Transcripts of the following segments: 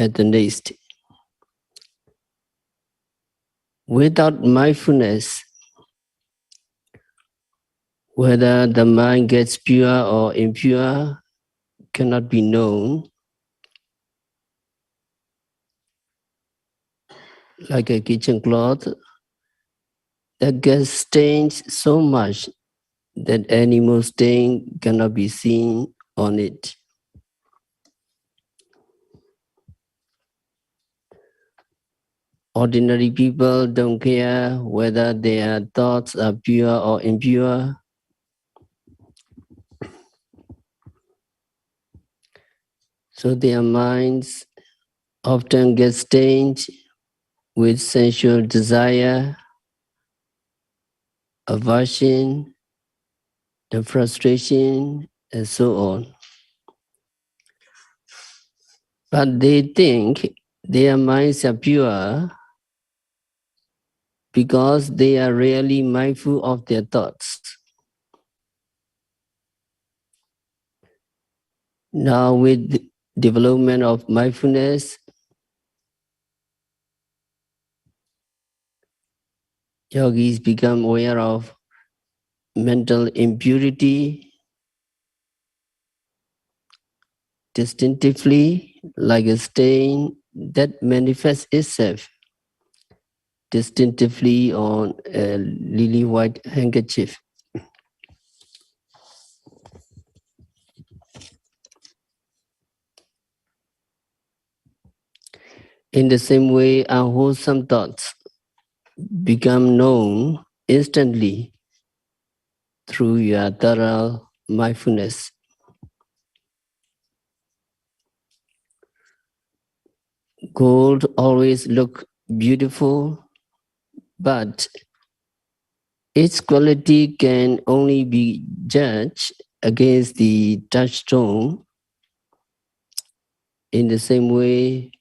at the next. Without mindfulness, whether the mind gets pure or impure cannot be known. Like a kitchen cloth that gets stained so much that any more stain cannot be seen on it. Ordinary people don't care whether their thoughts are pure or impure. So their minds often get stained with sensual desire, aversion, and frustration, and so on. But they think their minds are pure because they are really mindful of their thoughts. Now, with the development of mindfulness, yogis become aware of mental impurity distinctively, like a stain that manifests itself distinctively on a lily white handkerchief. In the same way, unwholesome thoughts become known instantly through your thorough mindfulness. Gold always looks beautiful, but its quality can only be judged against the touchstone. In the same way,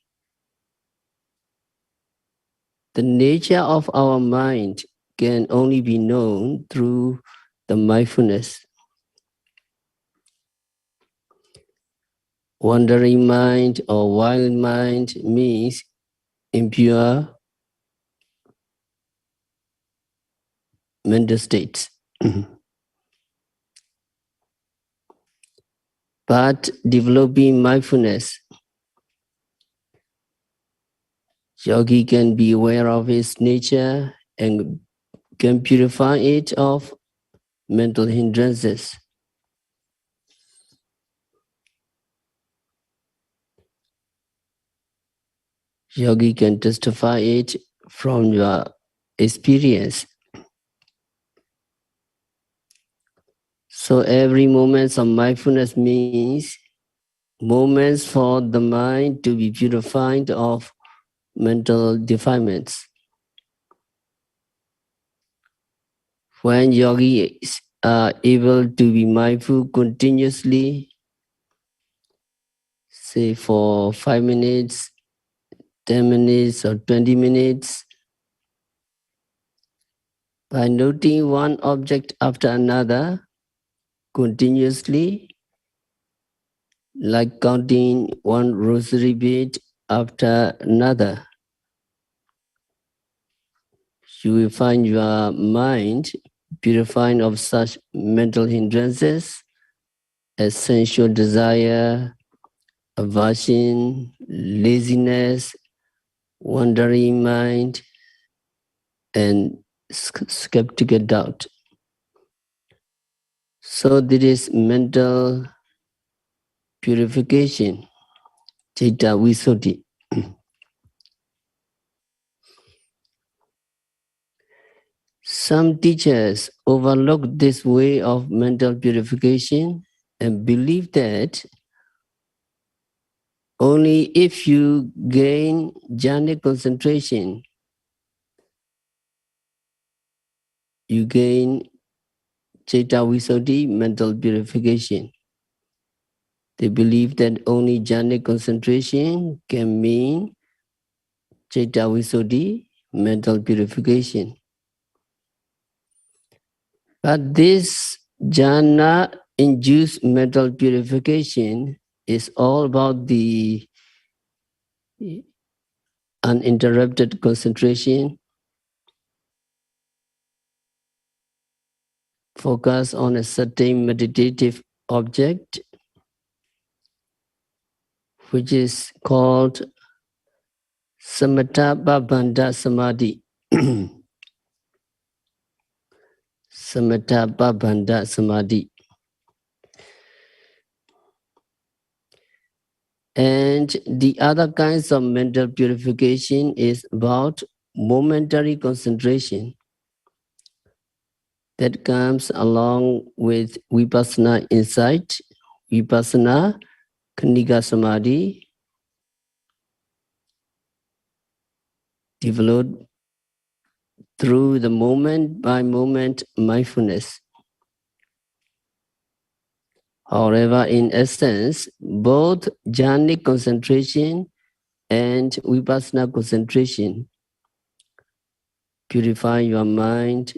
the nature of our mind can only be known through the mindfulness. Wandering mind or wild mind means impure mental states. But developing mindfulness, yogi can be aware of its nature and can purify it of mental hindrances. Yogi can testify it from your experience. So every moment of mindfulness means moments for the mind to be purified of mental defilements. When yogis are able to be mindful continuously, say for 5 minutes, 10 minutes or 20 minutes, by noting one object after another continuously, like counting one rosary bead after another, you will find your mind purifying of such mental hindrances as sensual desire, aversion, laziness, wandering mind, and skeptical doubt. So there is mental purification, citta visuddhi. Some teachers overlook this way of mental purification and believe that only if you gain jhanic concentration, you gain citta visuddhi, mental purification. They believe that only jhanic concentration can mean citta visuddhi, mental purification. But this jhana-induced mental purification is all about the uninterrupted concentration, focus on a certain meditative object, which is called Samatha Babandha Samadhi. Samatha Babandha Samadhi. And the other kinds of mental purification is about momentary concentration that comes along with vipassana insight, vipassana khanika samadhi, developed through the moment by moment mindfulness. However, in essence, both jhanic concentration and vipassana concentration purify your mind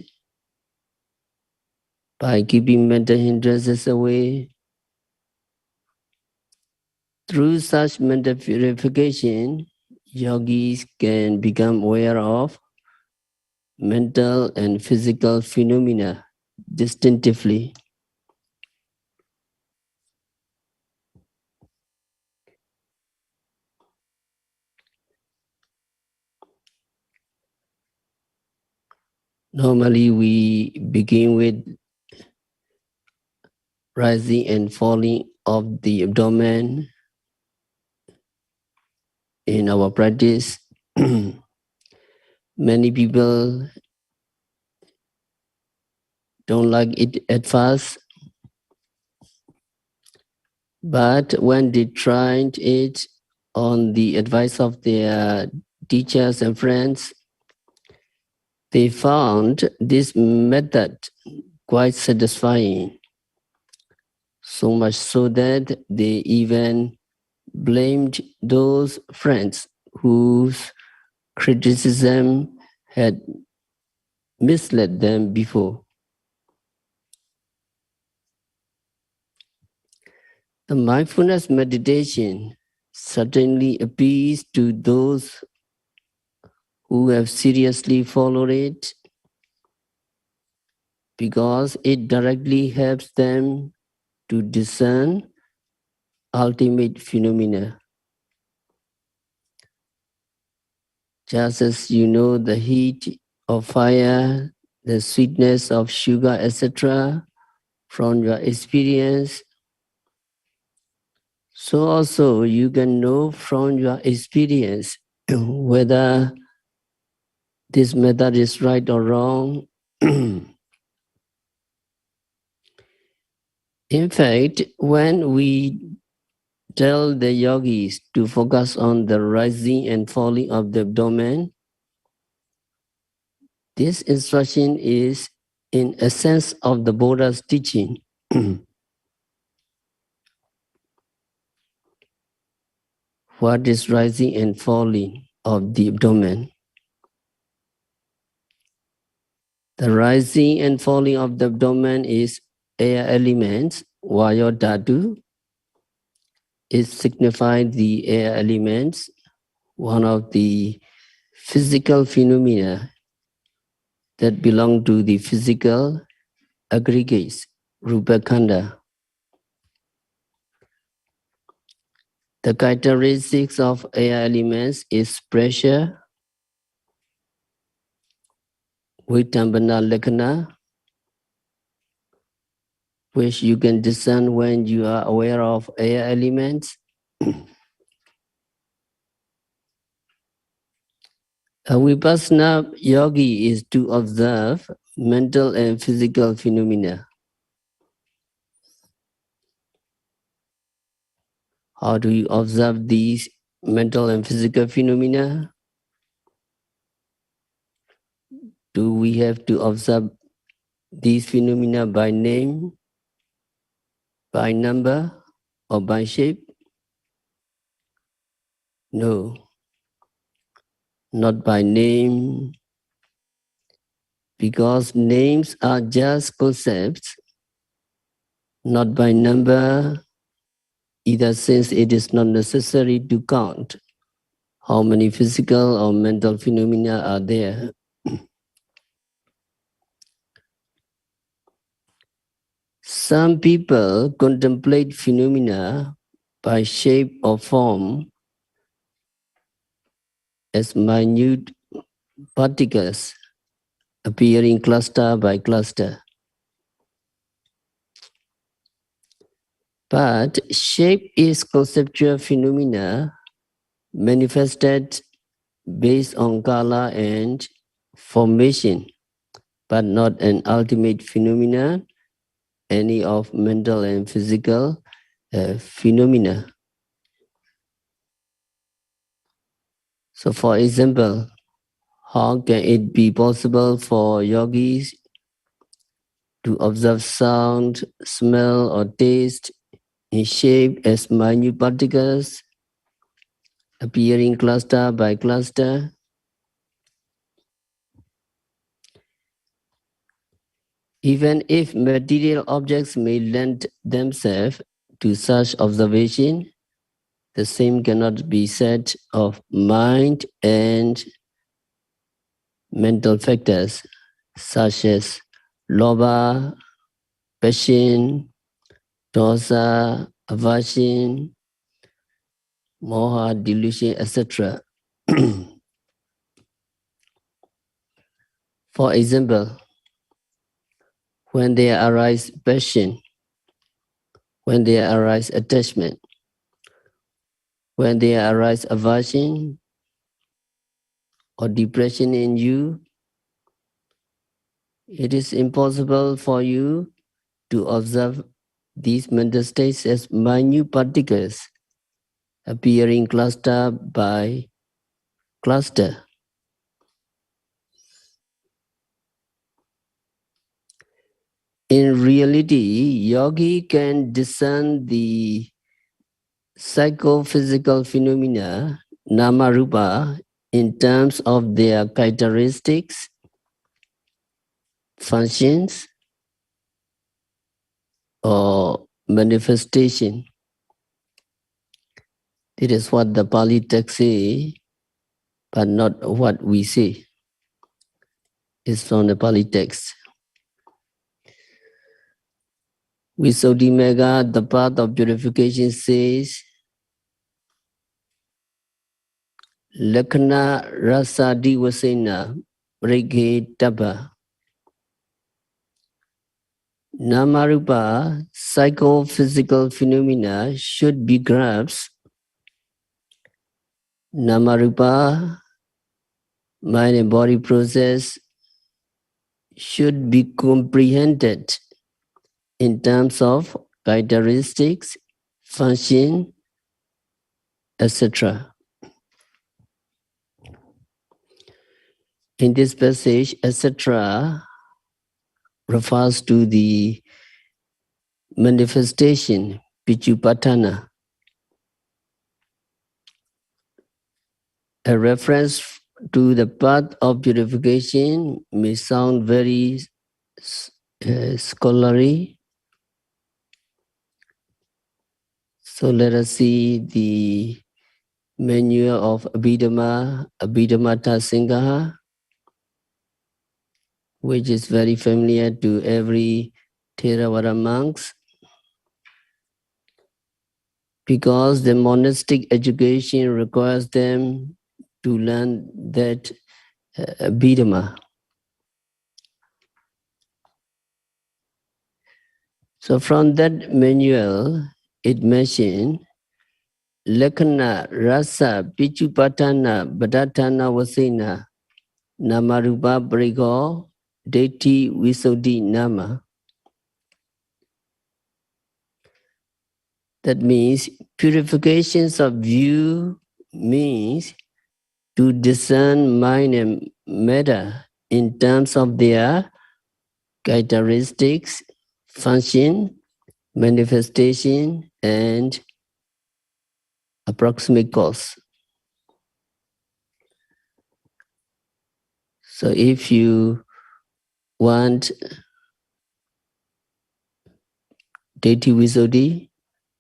by keeping mental hindrances away. Through such mental purification, yogis can become aware of mental and physical phenomena distinctively. Normally, we begin with rising and falling of the abdomen in our practice. Many people don't like it at first, but when they tried it on the advice of their teachers and friends, they found this method quite satisfying, so much so that they even blamed those friends whose criticism had misled them before. The mindfulness meditation certainly appeals to those who have seriously followed it because it directly helps them to discern ultimate phenomena. Just as you know the heat of fire, the sweetness of sugar, etc., from your experience, so also you can know from your experience whether this method is right or wrong. In fact, when we tell the yogis to focus on the rising and falling of the abdomen, this instruction is in essence of the Buddha's teaching. What is rising and falling of the abdomen? The rising and falling of the abdomen is air elements, Vayo Dhatu. It signifies the air elements, one of the physical phenomena that belong to the physical aggregates, Rupakhanda. The characteristics of air elements is pressure, Vitambana Lakkhana, which you can discern when you are aware of air elements. A Vipassana yogi is to observe mental and physical phenomena. How do you observe these mental and physical phenomena? Do we have to observe these phenomena by name, by number, or by shape? No, not by name, because names are just concepts, not by number, either since it is not necessary to count. How many physical or mental phenomena are there? Some people contemplate phenomena by shape or form as minute particles appearing cluster by cluster. But shape is conceptual phenomena manifested based on color and formation, but not an ultimate phenomena, any of mental and physical phenomena. So for example, how can it be possible for yogis to observe sound, smell, or taste in shape as minute particles appearing cluster by cluster? Even if material objects may lend themselves to such observation, the same cannot be said of mind and mental factors such as lobha, passion, dosa, aversion, moha, delusion, etc. For example, when there arise passion, when there arise attachment, when there arise aversion or depression in you, it is impossible for you to observe these mental states as minute particles appearing cluster by cluster. In reality, yogi can discern the psychophysical phenomena, nama-rupa, in terms of their characteristics, functions, or manifestation. It is what the Pali text say, but not what we say. It's from the Pali text. Visuddhimagga, the path of purification, says, Lakhana rasa divasena brighe tabba. Namarupa, psychophysical phenomena should be grasped. Namarupa, mind and body process, should be comprehended in terms of characteristics, function, etc. In this passage, etc. refers to the manifestation, Pichupatana. A reference to the path of purification may sound very scholarly. So let us see the manual of Abhidhamata Singha, which is very familiar to every Theravada monks, because the monastic education requires them to learn that Abhidhamma. So from that manual, it mentioned Lakhana, Rasa, Pichupatana, Badatana, Vasena, Namarupa, Brigo, Deti, Visuddhi, Nama. That means purifications of view means to discern mind and matter in terms of their characteristics, function, manifestation, and approximate cause. So if you want Deti Visuddhi,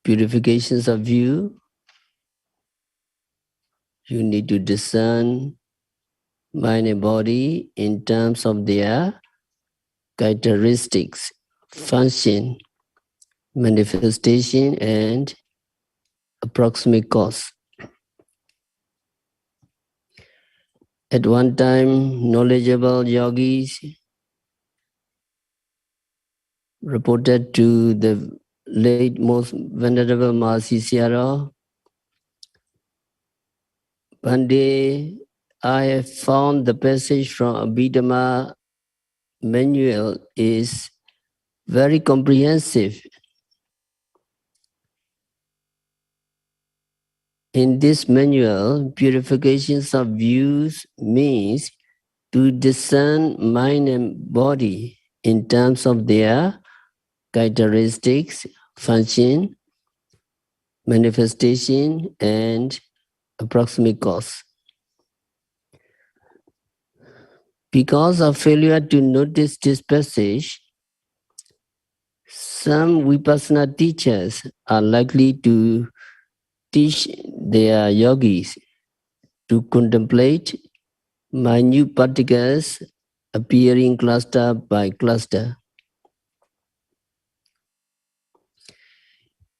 purifications of view, You need to discern mind and body in terms of their characteristics, function, manifestation, and approximate cause. At one time, knowledgeable yogis reported to the late most venerable Mahasi Sayadaw, one day I have found the passage from Abhidhamma manual is very comprehensive. In this manual, purifications of views means to discern mind and body in terms of their characteristics, function, manifestation, and approximate cause. Because of failure to notice this passage, some Vipassana teachers are likely to teach their yogis to contemplate minute particles appearing cluster by cluster.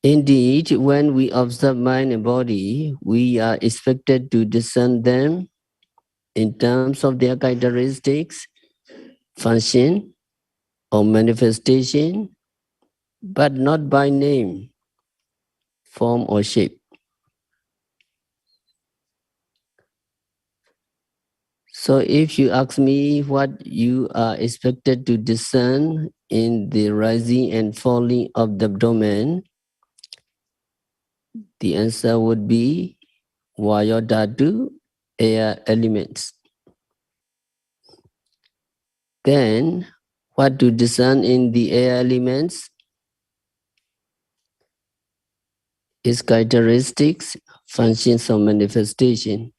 Indeed, when we observe mind and body, we are expected to discern them in terms of their characteristics, function, or manifestation, but not by name, form, or shape. So if you ask me what you are expected to discern in the rising and falling of the abdomen, the answer would be Vaya Dhatu, air elements. Then, what to discern in the air elements? Its characteristics, functions, or manifestation.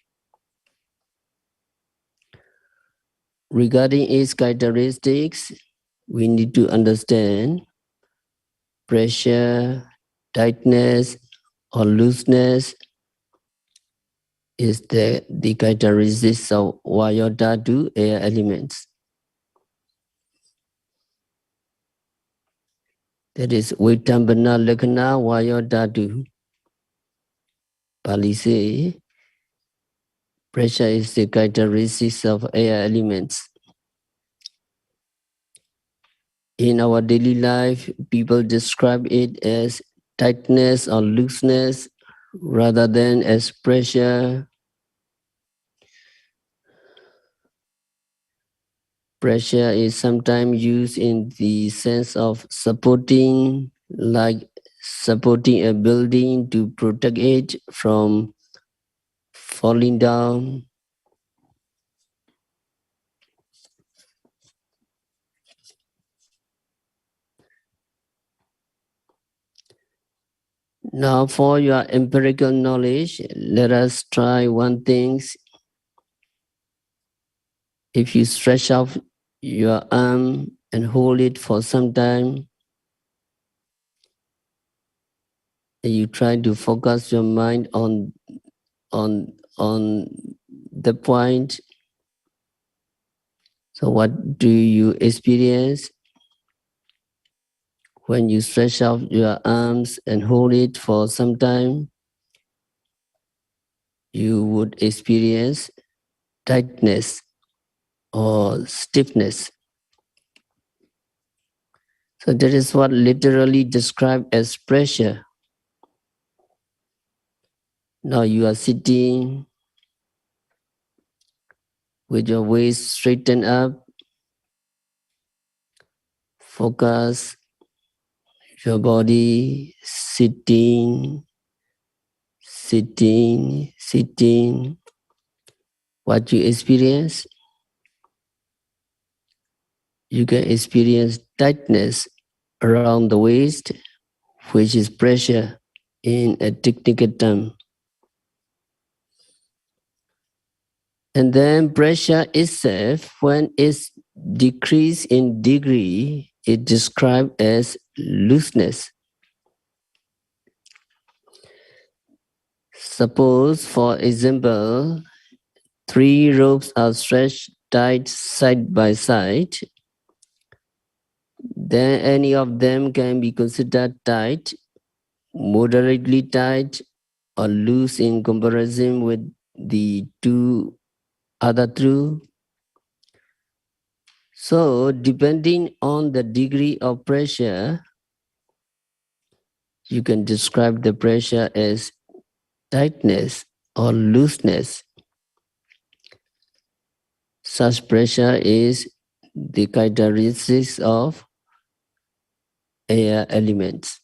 Regarding its characteristics, we need to understand pressure, tightness, or looseness is the characteristics of Vaya Dhatu, air elements. That is Vitambana Lakkhana Vaya Dhatu. Pali say, pressure is the characteristics of air elements. In our daily life, people describe it as tightness or looseness rather than as pressure. Pressure is sometimes used in the sense of supporting, like supporting a building to protect it from falling down. Now for your empirical knowledge, let us try one thing. If you stretch out your arm and hold it for some time, and you try to focus your mind on the point. So what do you experience when you stretch out your arms and hold it for some time? You would experience tightness or stiffness. So that is what literally described as pressure. Now you are sitting with your waist straightened up, focus your body, sitting, sitting. What you experience, you can experience tightness around the waist, which is pressure in a technical term. And then pressure itself, when it's decreased in degree, is described as looseness. Suppose, for example, 3 ropes are stretched tight side by side. Then any of them can be considered tight, moderately tight, or loose in comparison with the 2 other 2. So, depending on the degree of pressure, you can describe the pressure as tightness or looseness. Such pressure is the characteristics of air elements.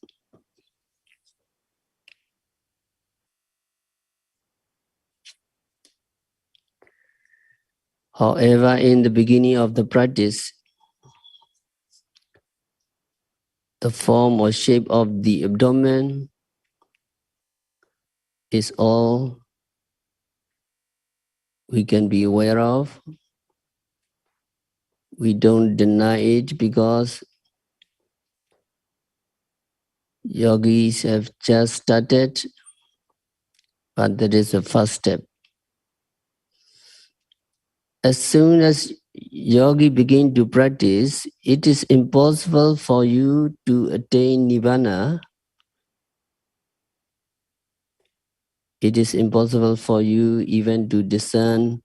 However, in the beginning of the practice, the form or shape of the abdomen is all we can be aware of. We don't deny it because yogis have just started, but that is the first step. As soon as yogi begin to practice, it is impossible for you to attain nirvana. It is impossible for you even to discern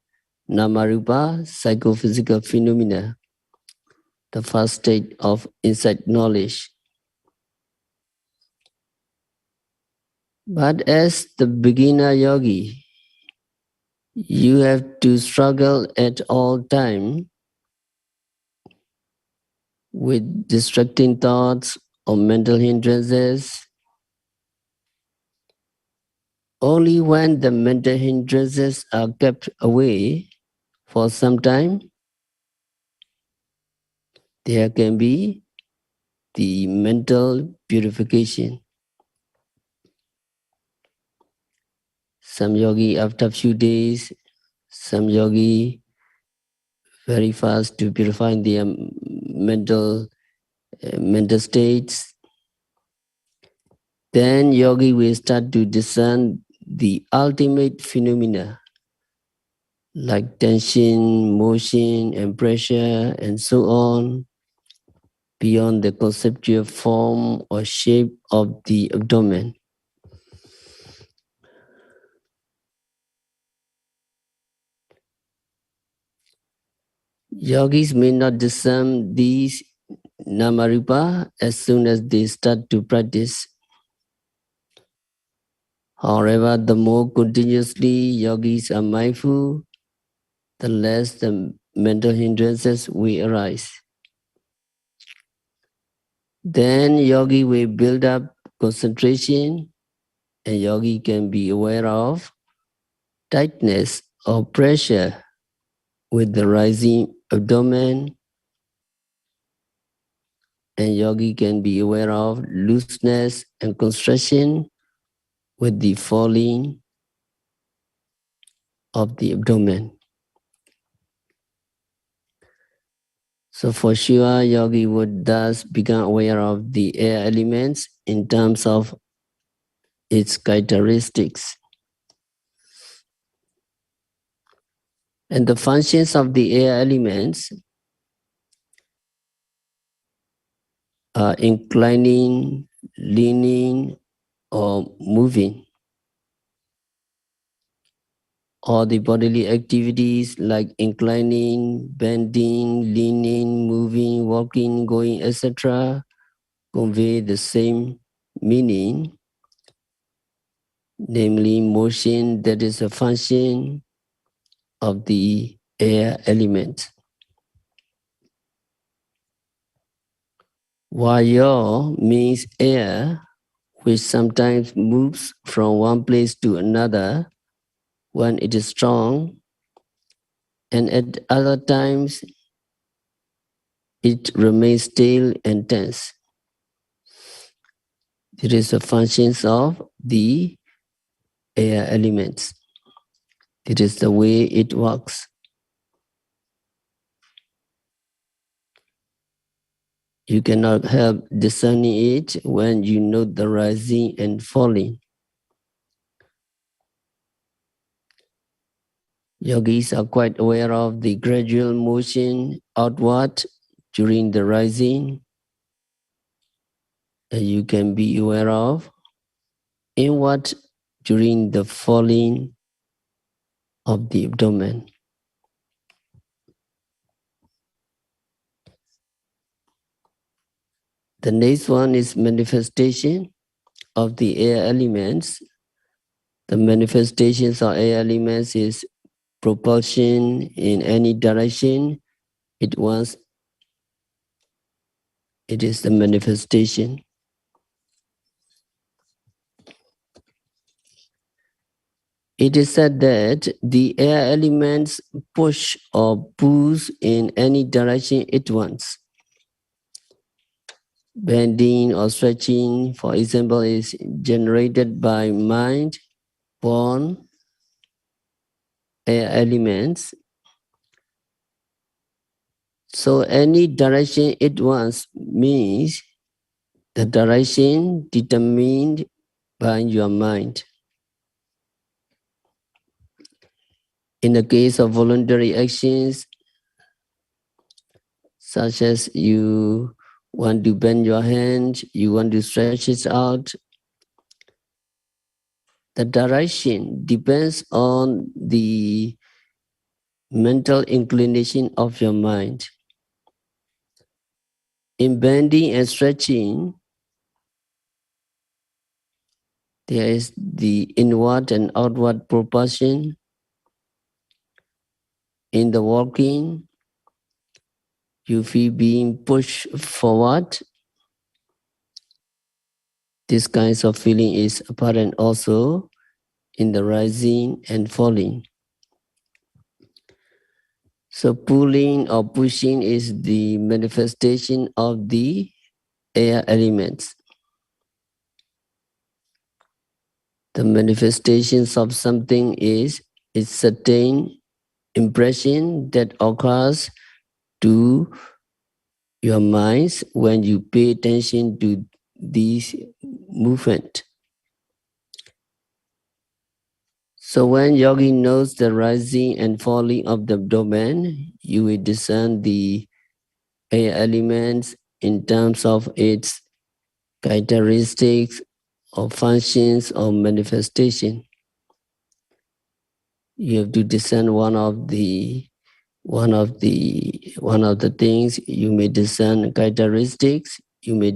namarupa, psychophysical phenomena, the first state of insight knowledge. But as the beginner yogi, you have to struggle at all time with distracting thoughts or mental hindrances. Only when the mental hindrances are kept away for some time, there can be the mental purification. Some yogi after a few days, some yogi very fast to purify their mental states. Then yogi will start to discern the ultimate phenomena like tension, motion, and pressure, and so on, beyond the conceptual form or shape of the abdomen. Yogis may not discern these namarupa as soon as they start to practice. However, the more continuously yogis are mindful, the less the mental hindrances will arise. Then yogi will build up concentration, and yogi can be aware of tightness or pressure with the rising abdomen, and yogi can be aware of looseness and constriction with the falling of the abdomen. So for sure, yogi would thus become aware of the air elements in terms of its characteristics. And the functions of the air elements are inclining, leaning, or moving. All the bodily activities like inclining, bending, leaning, moving, walking, going, etc. convey the same meaning, namely motion that is a function of the air element. Vayo means air, which sometimes moves from one place to another when it is strong, and at other times it remains still and tense. It is a function of the air elements. It is the way it works. You cannot help discerning it when you note the rising and falling. Yogis are quite aware of the gradual motion outward during the rising, and you can be aware of inward during the falling of the abdomen. The next one is manifestation of the air elements. The manifestations of air elements is propulsion in any direction it wants. It is the manifestation. It is said that the air elements push or pulls in any direction it wants. Bending or stretching, for example, is generated by mind-born air elements. So any direction it wants means the direction determined by your mind. In the case of voluntary actions, such as you want to bend your hand, you want to stretch it out, the direction depends on the mental inclination of your mind. In bending and stretching, there is the inward and outward propulsion. In the walking, you feel being pushed forward. This kind of feeling is apparent also in the rising and falling. So pulling or pushing is the manifestation of the air elements. The manifestations of something is a certain impression that occurs to your minds when you pay attention to these movement. So when yogi knows the rising and falling of the abdomen, you will discern the air elements in terms of its characteristics or functions or manifestation. You have to discern one of the things. You may discern characteristics, you may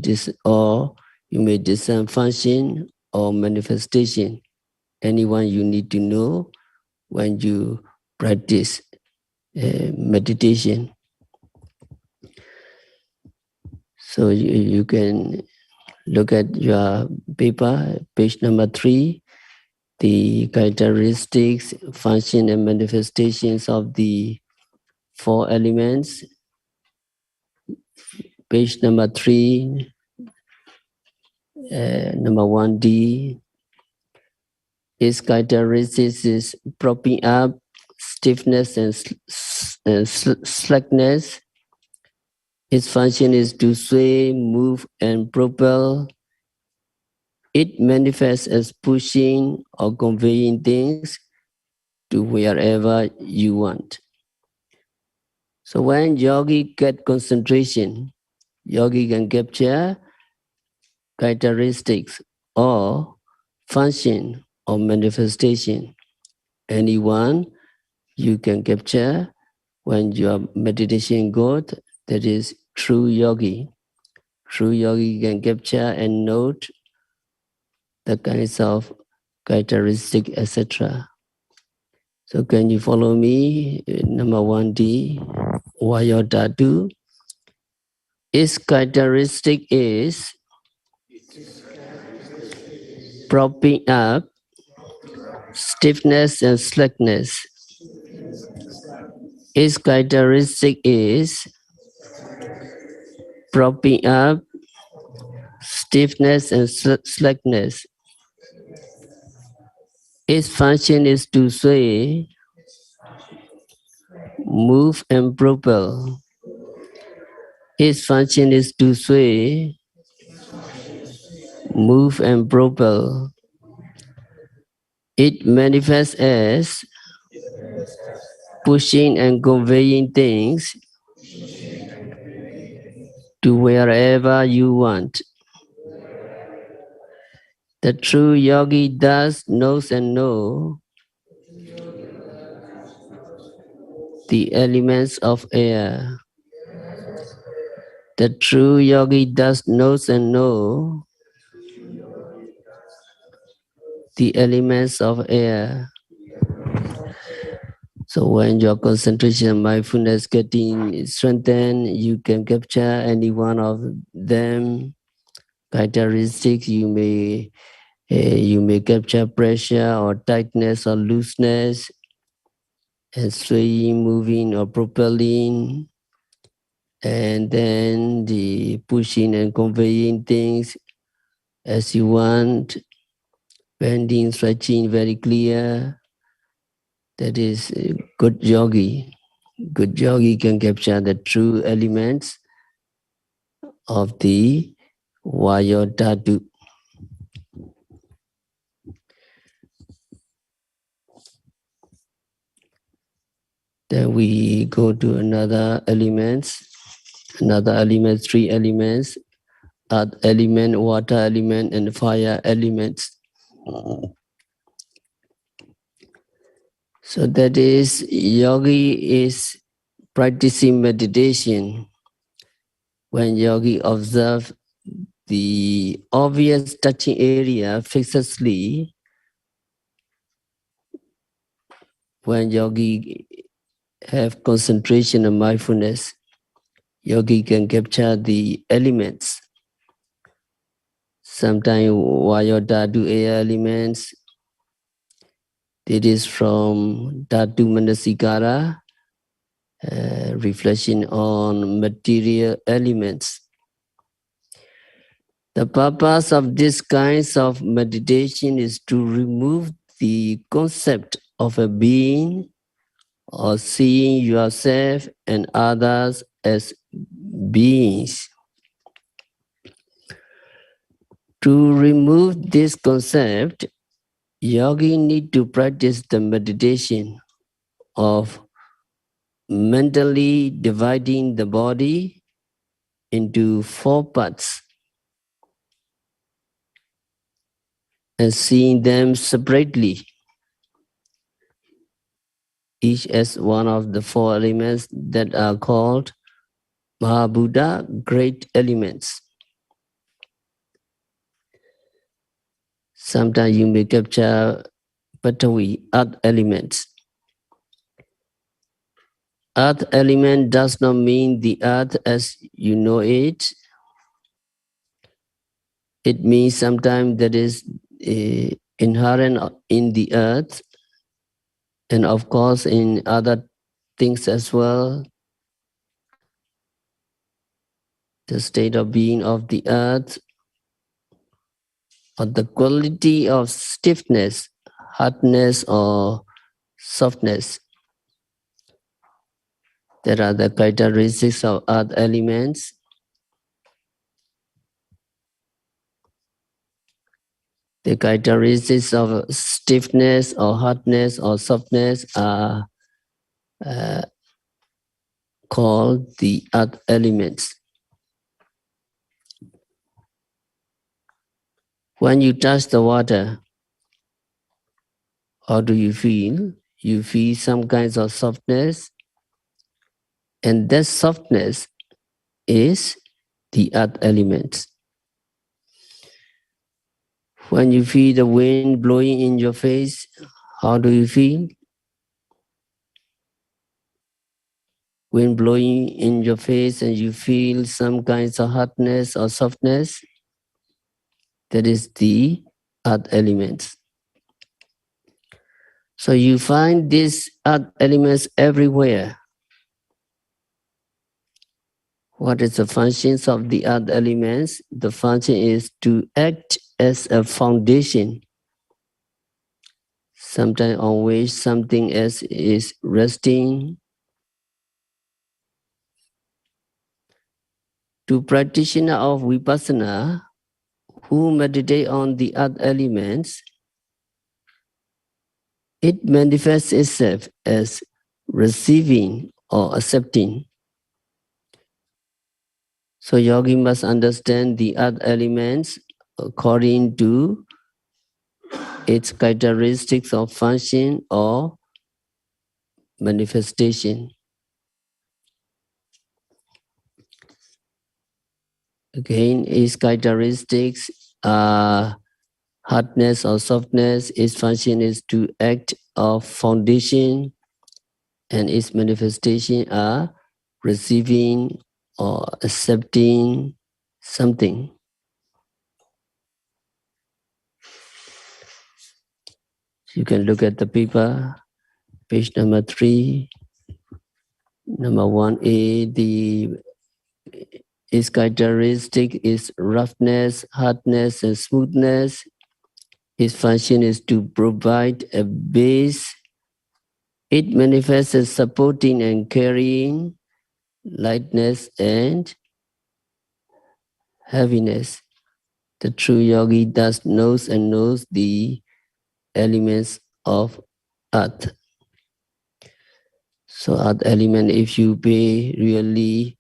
discern function or manifestation. Anyone you need to know when you practice meditation. So you can look at your paper, page number 3, the characteristics, function and manifestations of the 4 elements. Page number 3, number 1D. Its characteristics is propping up, stiffness and slackness. Its function is to sway, move and propel. It manifests as pushing or conveying things to wherever you want. So when yogi get concentration, yogi can capture characteristics or function or manifestation. Anyone you can capture when your meditation good, that is true yogi. True yogi can capture and note the kinds of characteristic, etc. So can you follow me? Number 1D, Vayodhatu. Its characteristic is propping up, stiffness and slackness. Its characteristic is propping up, stiffness and slackness. Its function is to sway, move and propel. Its function is to sway, move and propel. It manifests as pushing and conveying things to wherever you want. The true yogi does knows and know the elements of air. The true yogi does knows and know the elements of air. So when your concentration and mindfulness getting strengthened, you can capture any one of them. Characteristics you may capture pressure or tightness or looseness, and swaying, moving or propelling, and then the pushing and conveying things as you want, bending, stretching, very clear. That is good yogi. Good yogi can capture the true elements of the Vayodhatu. Then we go to another elements, three elements, earth element, water element, and fire elements. So that is, yogi is practicing meditation. When yogi observe the obvious touching area fixedly, when yogi have concentration and mindfulness, yogi can capture the elements. Sometimes Vayo Dhatu air elements, it is from Dhatu Manasikara, reflection on material elements. The purpose of this kinds of meditation is to remove the concept of a being or seeing yourself and others as beings. To remove this concept, yogi need to practice the meditation of mentally dividing the body into four parts and seeing them separately, each as one of the four elements that are called Mahabuddha, great elements. Sometimes you may capture Patavi, earth elements. Earth element does not mean the earth as you know it. It means sometimes that is inherent in the earth, and of course in other things as well. The state of being of the earth, or the quality of stiffness, hardness, or softness. There are the characteristics of earth elements. The characteristics of stiffness or hardness or softness are called the earth elements. When you touch the water, how do you feel? You feel some kinds of softness, and that softness is the earth elements. When you feel the wind blowing in your face, how do you feel? Wind blowing in your face and you feel some kinds of hardness or softness, that is the earth elements. So you find these earth elements everywhere. What is the functions of the earth elements? The function is to act as a foundation, sometimes on which something else is resting. To practitioner of Vipassana who meditate on the earth elements, It manifests itself as receiving or accepting. So yogi must understand the earth elements according to its characteristics of function or manifestation. Again, its characteristics are hardness or softness. Its function is to act of foundation, and its manifestation are receiving or accepting something. You can look at the paper, page number 3. Number 1A, its characteristic is roughness, hardness, and smoothness. Its function is to provide a base. It manifests as supporting and carrying, lightness and heaviness. The true yogi thus knows and knows the elements of earth. So earth element, if you pay really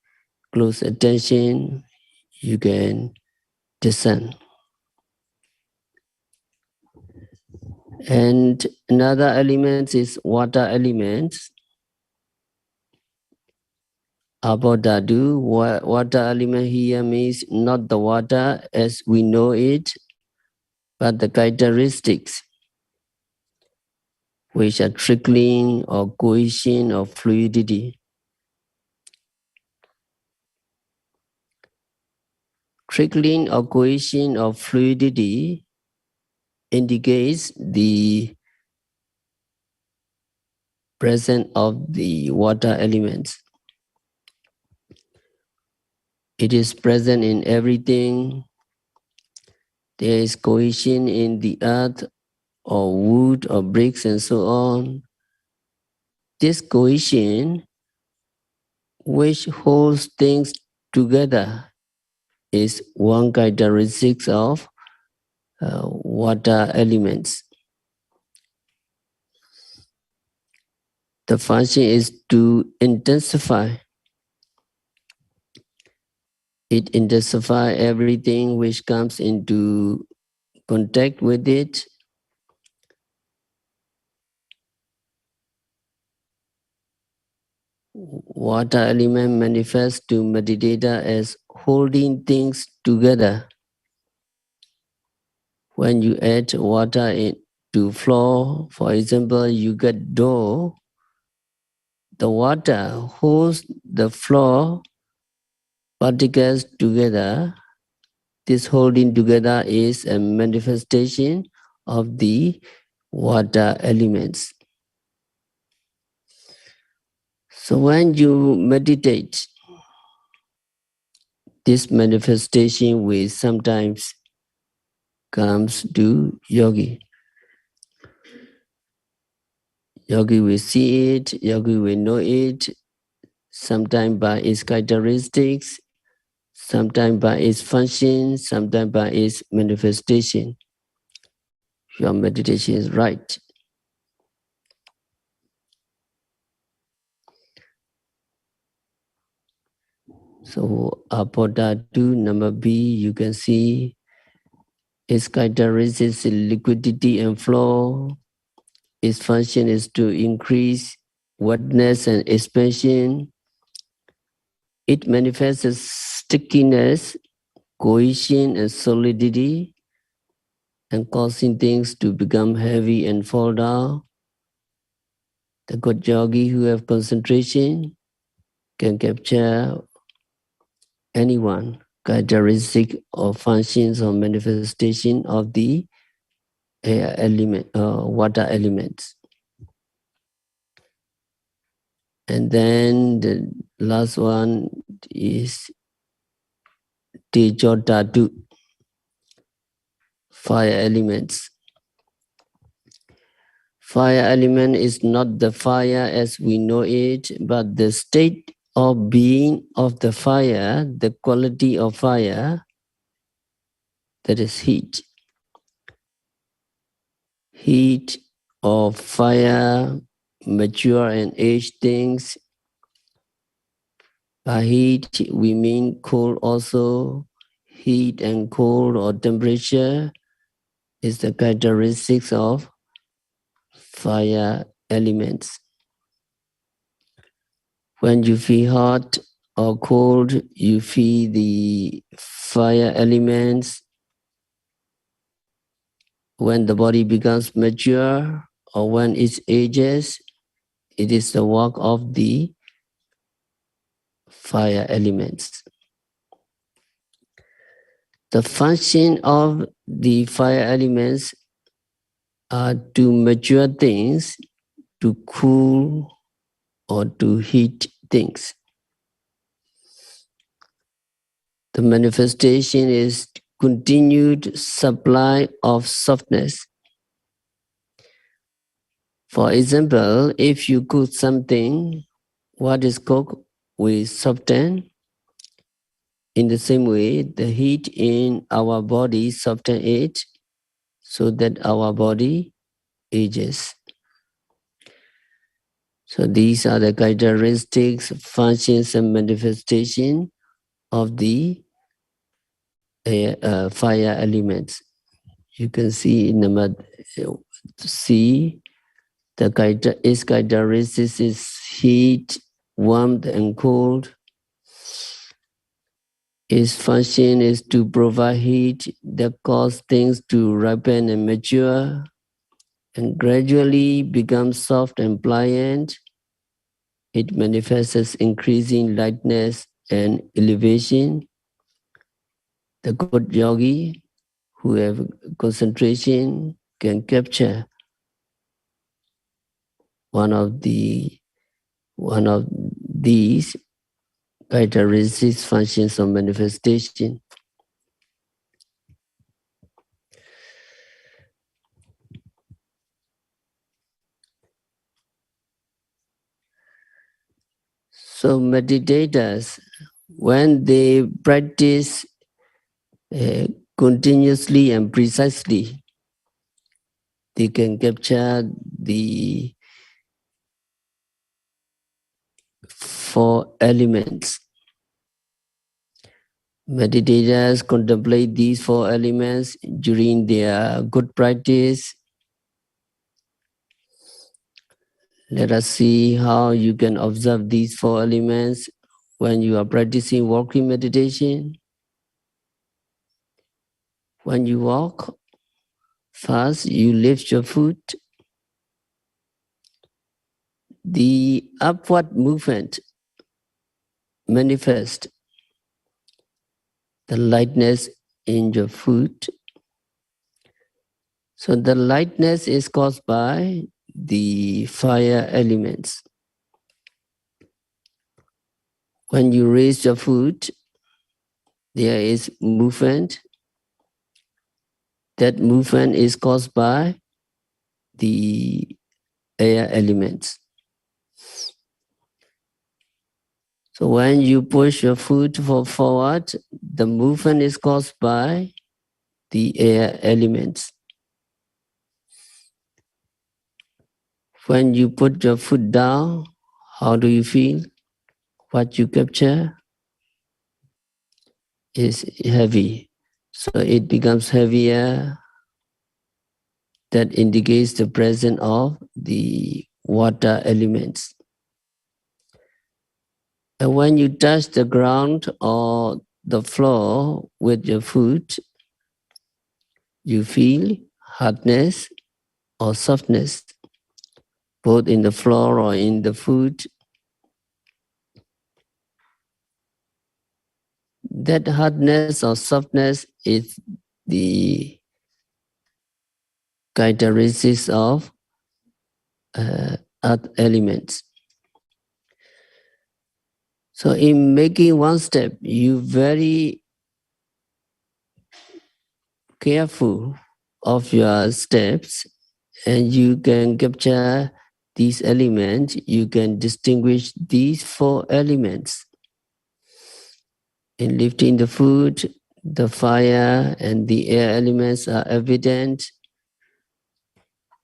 close attention, you can discern. And another element is water elements. Abodadu, water element here means not the water as we know it, but the characteristics which are trickling or cohesion or fluidity. Trickling or cohesion or fluidity indicates the presence of the water elements. It is present in everything. There is cohesion in the earth or wood or bricks and so on. This cohesion, which holds things together, is one characteristic of water elements. The function is to intensify. It intensifies everything which comes into contact with it. Water element manifests to meditator as holding things together. When you add water into floor, for example, you get dough, the water holds the floor particles together. This holding together is a manifestation of the water elements. So when you meditate, this manifestation will sometimes comes to yogi. Yogi will see it, yogi will know it, sometimes by its characteristics, sometimes by its function, sometimes by its manifestation. Your meditation is right. So apodatu number B, you can see its characteristics is liquidity and flow. Its function is to increase wetness and expansion. It manifests as stickiness, cohesion and solidity, and causing things to become heavy and fall down. The good yogi who have concentration can capture anyone, characteristic or functions or manifestation of the air element, water elements. And then the last one is Tejotatu, fire elements. Fire element is not the fire as we know it, but the state of being of the fire, the quality of fire, that is heat. Heat of fire, mature and aged things. By heat, we mean cold also. Heat and cold or temperature is the characteristics of fire elements. When you feel hot or cold, you feel the fire elements. When the body becomes mature or when it ages, it is the work of the fire elements. The function of the fire elements are to mature things, to cool or to heat things. The manifestation is continued supply of softness. For example, if you cook something, what is cooked will soften. In the same way, the heat in our body softens it so that our body ages. So these are the characteristics, functions, and manifestation of the fire elements. You can see in the see its characteristics is heat, warmth, and cold. Its function is to provide heat that causes things to ripen and mature and gradually become soft and pliant. It manifests as increasing lightness and elevation. The good yogi who have concentration can capture one of these characteristics, functions, of manifestation. So meditators, when they practice continuously and precisely, they can capture the four elements. Meditators contemplate these four elements during their good practice. Let us see how you can observe these four elements when you are practicing walking meditation. When you walk, first you lift your foot. The upward movement manifests the lightness in your foot. So the lightness is caused by the fire elements. When you raise your foot, there is movement. That movement is caused by the air elements. So when you push your foot forward, the movement is caused by the air elements. When you put your foot down, how do you feel? What you capture is heavy. So it becomes heavier. That indicates the presence of the water elements. And when you touch the ground or the floor with your foot, you feel hardness or softness, both in the floor or in the foot. That hardness or softness is the characteristics of earth elements. So in making one step, you very careful of your steps and you can capture these elements. You can distinguish these four elements. In lifting the foot, the fire and the air elements are evident.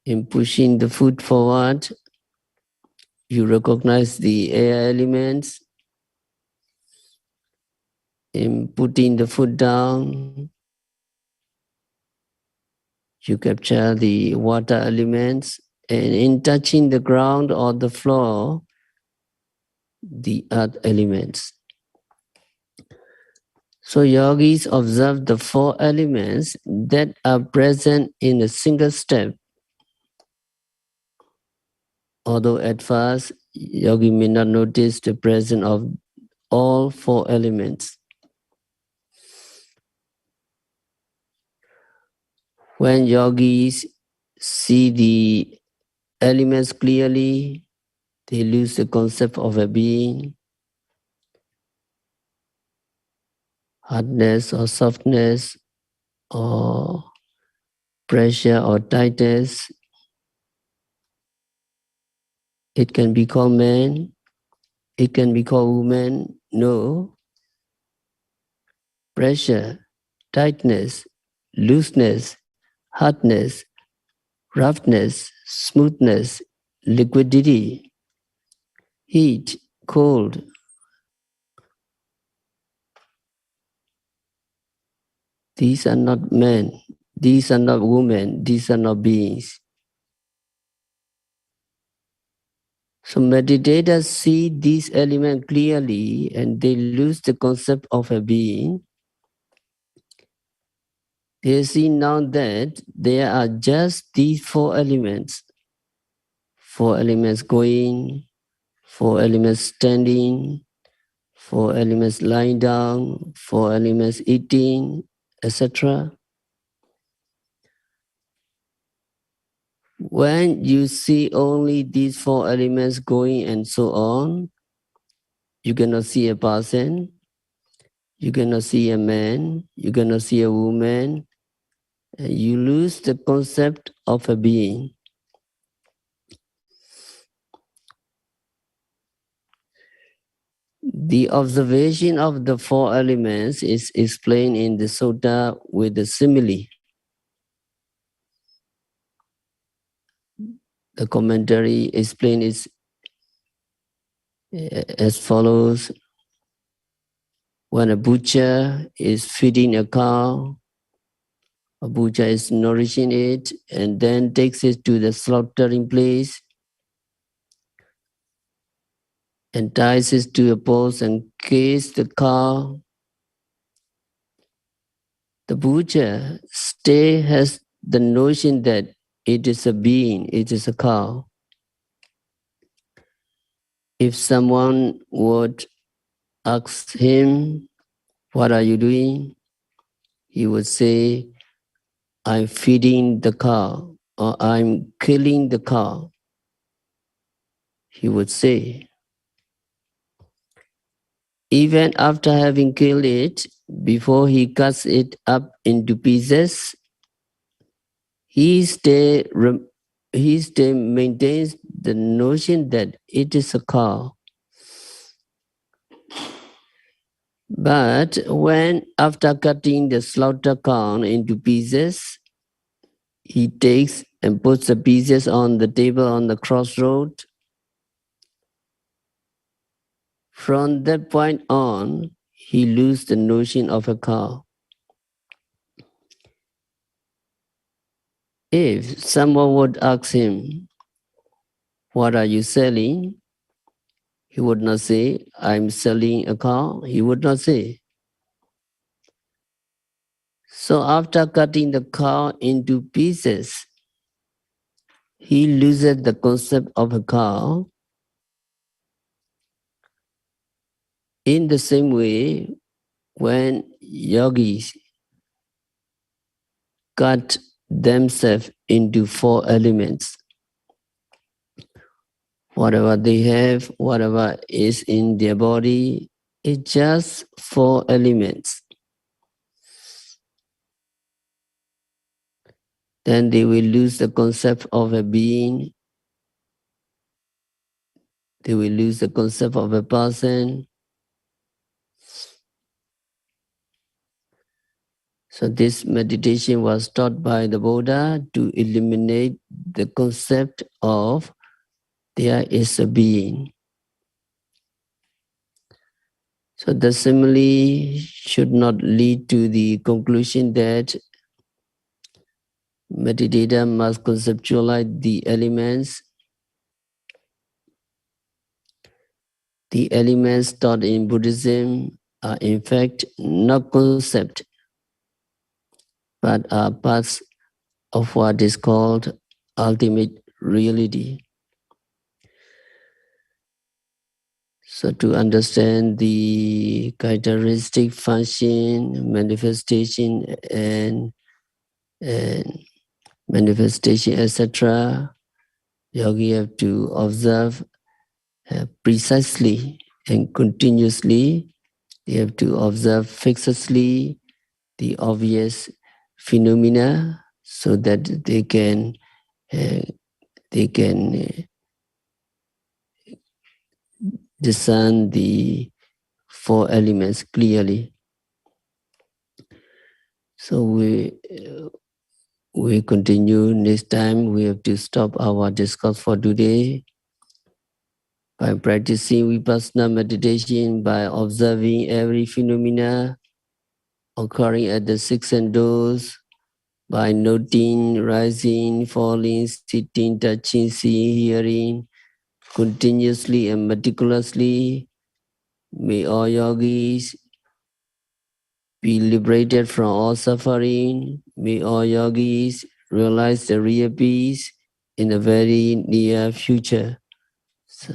In pushing the foot forward, you recognize the air elements. In putting the foot down, you capture the water elements. And in touching the ground or the floor, the earth elements. So yogis observe the four elements that are present in a single step. Although at first, yogi may not notice the presence of all four elements. When yogis see the elements clearly, they lose the concept of a being, hardness or softness, or pressure or tightness. It can be called man, it can be called woman. No. Pressure, tightness, looseness, hardness, roughness, smoothness, liquidity, heat, cold. These are not men. These are not women. These are not beings. So meditators see these elements clearly and they lose the concept of a being. They see now that there are just these four elements going, four elements standing, four elements lying down, four elements eating, etc. When you see only these four elements going and so on, you cannot see a person, you cannot see a man, you cannot see a woman, and you lose the concept of a being. The observation of the four elements is explained in the sutta with the simile. The commentary explains it as follows. When a butcher is feeding a cow, a butcher is nourishing it and then takes it to the slaughtering place and ties it to a post and kills the cow. The butcher still has the notion that it is a being, it is a cow. If someone would ask him, "What are you doing?" he would say, "I'm feeding the cow," or "I'm killing the cow." He would say, even after having killed it, before he cuts it up into pieces, he still maintains the notion that it is a cow. But when, after cutting the slaughter cow into pieces, he takes and puts the pieces on the table on the crossroad, from that point on, he loses the notion of a cow. If someone would ask him, "What are you selling?" he would not say, "I'm selling a cow." He would not say. So after cutting the cow into pieces, he loses the concept of a cow. In the same way, when yogis cut themselves into four elements, whatever they have, whatever is in their body, it's just four elements. Then they will lose the concept of a being. They will lose the concept of a person. So this meditation was taught by the Buddha to eliminate the concept of there is a being. So the simile should not lead to the conclusion that meditator must conceptualize the elements. The elements taught in Buddhism are in fact not concept, but are parts of what is called ultimate reality. So to understand the characteristic, function, and manifestation, etc., yogi have to observe precisely and continuously. They have to observe fixedly the obvious phenomena so that uh, they can discern the four elements clearly. So we continue next time. We have to stop our discourse for today by practicing vipassana meditation, by observing every phenomena occurring at the six senses, by noting rising, falling, sitting, touching, seeing, hearing, continuously and meticulously. May all yogis be liberated from all suffering. May all yogis realize the real peace in the very near future. So